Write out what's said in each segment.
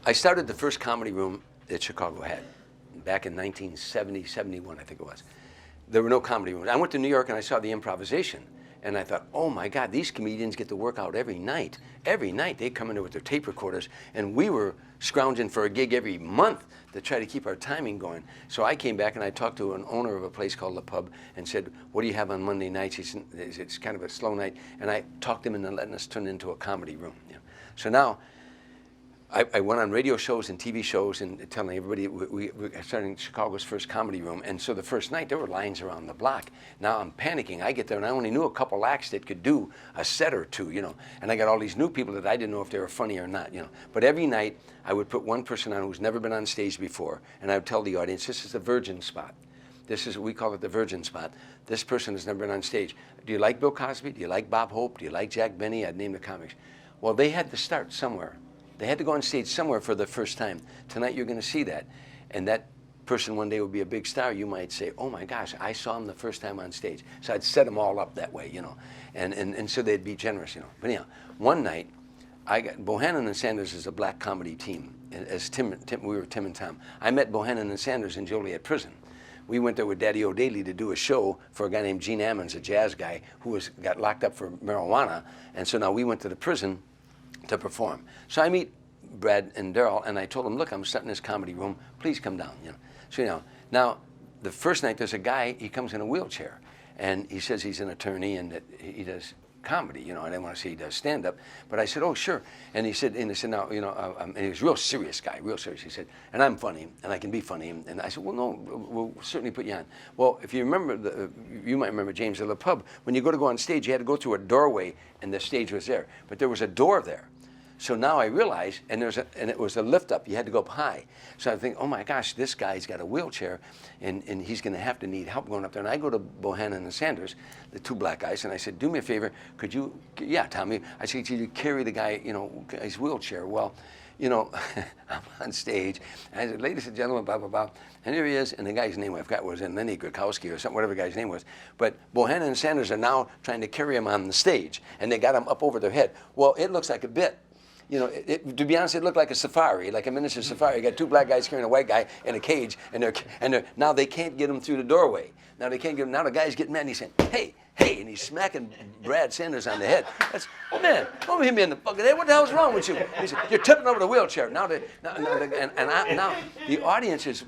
I started the first comedy room that Chicago had back in 1970, 71, I think it was. There were no comedy rooms. I went to New York and I saw the improvisation. And I thought, oh my God, these comedians get to work out every night. Every night they come in there with their tape recorders, and we were scrounging for a gig every month to try to keep our timing going. So I came back and I talked to an owner of a place called La Pub and said, what do you have on Monday nights? He said, it's kind of a slow night. And I talked him into letting us turn it into a comedy room. You know. So now, I went on radio shows and TV shows and telling everybody we starting Chicago's first comedy room. And so the first night there were lines around the block. Now I'm panicking. I get there and I only knew a couple acts that could do a set or two, you know. And I got all these new people that I didn't know if they were funny or not, you know. But every night I would put one person on who's never been on stage before, and I would tell the audience, this is the virgin spot. This is, we call it the virgin spot. This person has never been on stage. Do you like Bill Cosby? Do you like Bob Hope? Do you like Jack Benny? I'd name the comics. Well, they had to start somewhere. They had to go on stage somewhere for the first time. Tonight you're going to see that. And that person one day will be a big star. You might say, oh my gosh, I saw him the first time on stage. So I'd set them all up that way, you know. And so they'd be generous, you know. But anyhow, one night, Bohannon and Sanders is a black comedy team. As we were Tim and Tom. I met Bohannon and Sanders in Joliet Prison. We went there with Daddy O'Daly to do a show for a guy named Gene Ammons, a jazz guy who got locked up for marijuana. And so now we went to the prison to perform. So I meet Brad and Daryl, and I told them, look, I'm starting this comedy room. Please come down. You know. So, you know, now the first night there's a guy, he comes in a wheelchair, and he says he's an attorney and that he does comedy. You know, I didn't want to say he does stand-up, but I said, oh, sure. And he said, now, you know, and he was a real serious guy, real serious. He said, and I'm funny, and I can be funny. And I said, well, no, we'll certainly put you on. Well, if you remember, you might remember James at La Pub. When you go on stage, you had to go through a doorway, and the stage was there. But there was a door there. So now I realize, and it was a lift up. You had to go up high. So I think, oh my gosh, this guy's got a wheelchair, and he's going to have to need help going up there. And I go to Bohannon and Sanders, the two black guys, and I said, do me a favor, could you, yeah, Tommy, I said, could you carry the guy, you know, his wheelchair? Well, you know, I'm on stage, and I said, ladies and gentlemen, blah, blah, blah. And here he is, and the guy's name, I forgot, was Lenny Gurkowski or something, whatever the guy's name was. But Bohannon and Sanders are now trying to carry him on the stage, and they got him up over their head. Well, it looks like a bit. You know, to be honest, it looked like a safari, like a miniature safari. You got two black guys carrying a white guy in a cage, and now they can't get him through the doorway. Now they can't get him. Now the guy's getting mad, and he's saying, "Hey, hey," and he's smacking Brad Sanders on the head. That's, man, don't hit me in the fucking head. What the hell's wrong with you? He said, "You're tipping over the wheelchair." Now the audience is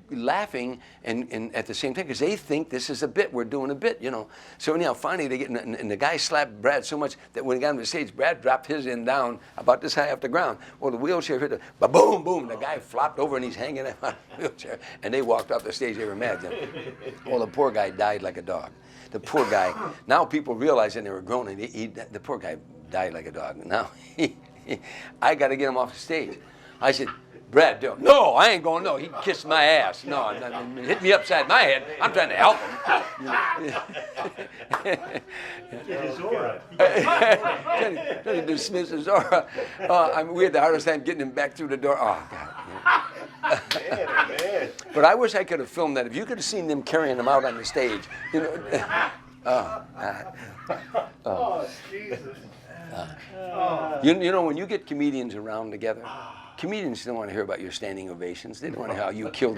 laughing and at the same time because they think this is a bit. We're doing a bit, you know. So anyhow, finally they get, and the guy slapped Brad so much that when he got on the stage, Brad dropped his end down about this high off the ground. Well, the wheelchair hit the boom, boom. The guy flopped over and he's hanging out on the wheelchair. And they walked off the stage. They were mad. Well, the poor guy died like a dog. The poor guy. Now people realize that they were groaning. The poor guy died like a dog. Now I got to get him off the stage. I said, Brad, no, I ain't going. No, he kissed my ass. No, hit me upside my head. I'm trying to help him. His aura. Trying to dismiss his aura. We had the hardest time getting him back through the door. Oh God. Man. But I wish I could have filmed that. If you could have seen them carrying him out on the stage, you know. Oh, Jesus. You know, when you get comedians around together, comedians don't want to hear about your standing ovations. They don't want to hear how you killed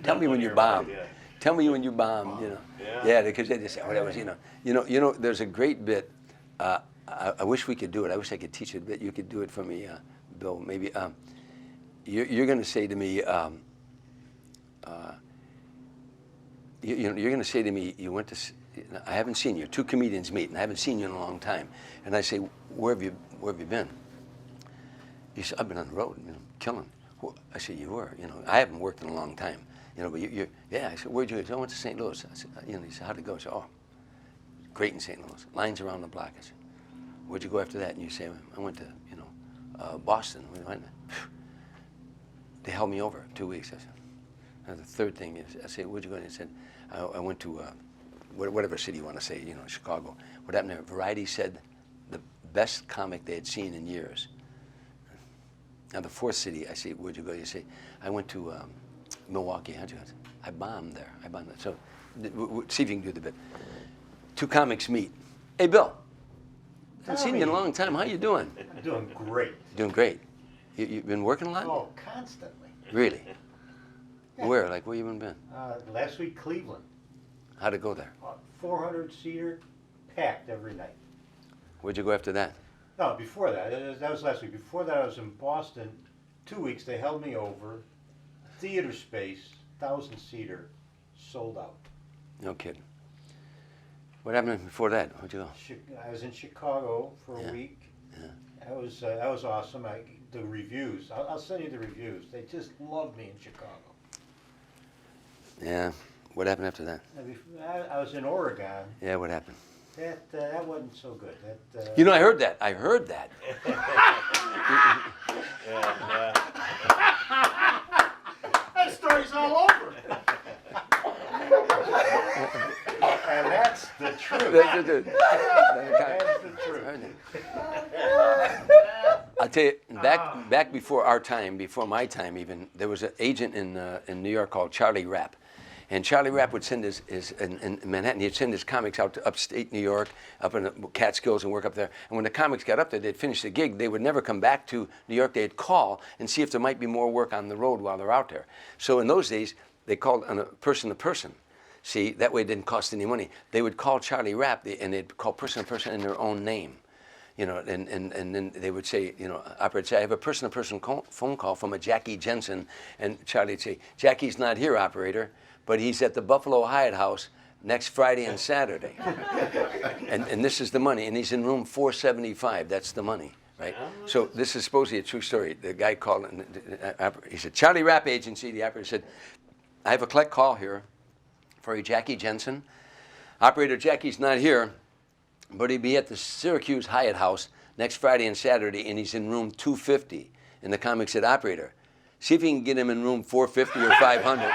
tell me when you bombed. Tell me when you bombed, you know. Yeah, because they just say, oh, that was, you know, there's a great bit. I wish we could do it. I wish I could teach it a bit. You could do it for me, Bill, maybe. You're going to say to me, you're going to say to me, you went to, I haven't seen you. Two comedians meet, and I haven't seen you in a long time. And I say, where have you been? You said, I've been on the road, you know, killing. Well, I said, you were, you know. I haven't worked in a long time, you know. But yeah. I said, where'd you go? I went to St. Louis. I said, you know. He said, how'd it go? I said, oh, great in St. Louis. Lines around the block. I said, where'd you go after that? And you say, I went to, you know, Boston. They held me over 2 weeks. I said, and the third thing is, I said, where'd you go? And he said, I went to whatever city you want to say, you know, Chicago. What happened there? Variety said the best comic they had seen in years. Now the fourth city, I say, where'd you go? You say, I went to Milwaukee. How'd you go? I bombed there. So see if you can do the bit. Two comics meet. Hey, Bill. I haven't seen you in a long time. How you doing? I'm doing great. Doing great. You've been working a lot? Oh, constantly. Really? Yeah. Where? Like, where you been? Last week, Cleveland. How'd it go there? 400-seater, packed every night. Where'd you go after that? No, before that, that was last week. Before that, I was in Boston. 2 weeks, they held me over. Theater space, 1,000-seater, sold out. No kidding. What happened before that? Where'd you go? I was in Chicago for Yeah. a week. Yeah. That was awesome. The reviews, I'll send you the reviews. They just loved me in Chicago. Yeah. What happened after that? I was in Oregon. Yeah, what happened? That wasn't so good. You know, I heard that. I heard that. That story's all over. And that's the truth. That's the That's the truth. I'll tell you, back before our time, before my time even, there was an agent in New York called Charlie Rapp. And Charlie Rapp would send in Manhattan, he'd send his comics out to upstate New York, up in the Catskills and work up there. And when the comics got up there, they'd finish the gig, they would never come back to New York. They'd call and see if there might be more work on the road while they're out there. So in those days, they called on a person to person. See, that way it didn't cost any money. They would call Charlie Rapp, and they'd call person to person in their own name. You know, and then they would say, you know, operator would say, I have a person-to-person phone call from a Jackie Jensen. And Charlie would say, Jackie's not here, operator, but he's at the Buffalo Hyatt House next Friday and Saturday. and this is the money, and he's in room 475. That's the money, right? So this is supposedly a true story. The guy called, and he said, Charlie Rapp Agency. The operator said, I have a collect call here for a Jackie Jensen. Operator, Jackie's not here, but he'll be at the Syracuse Hyatt House next Friday and Saturday, and he's in room 250. And the comic said, operator, see if you can get him in room 450 or 500.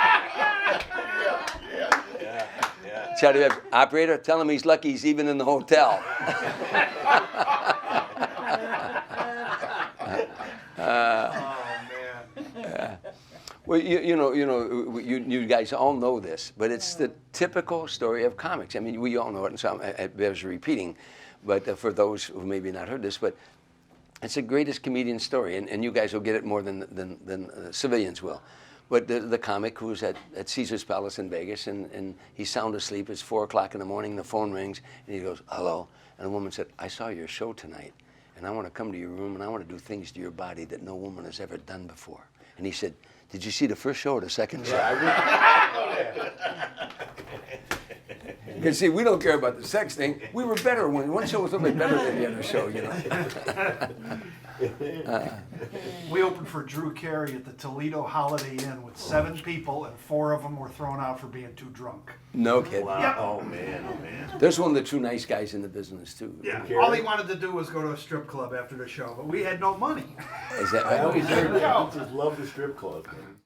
Charlie Rapp, operator, tell him he's lucky he's even in the hotel. Well, you guys all know this, but it's the typical story of comics. I mean, we all know it, and so I bears repeating. But for those who maybe not heard this, but it's the greatest comedian story, and you guys will get it more than civilians will. But the comic who's at Caesar's Palace in Vegas, and he's sound asleep. It's 4 o'clock in the morning. The phone rings, and he goes, hello. And a woman said, I saw your show tonight, and I want to come to your room, and I want to do things to your body that no woman has ever done before. And he said, did you see the first show or the second show? Because see, we don't care about the sex thing. We were better when one show was a little bit better than the other show, you know. We opened for Drew Carey at the Toledo Holiday Inn with 7 people, and 4 of them were thrown out for being too drunk. No kidding. Yep. Oh, man, oh, man. There's one of the true nice guys in the business too. Yeah, Carey? all he wanted to do was go to a strip club after the show, but we had no money. Is that I right? always heard Yeah. that. Just love the strip club, man.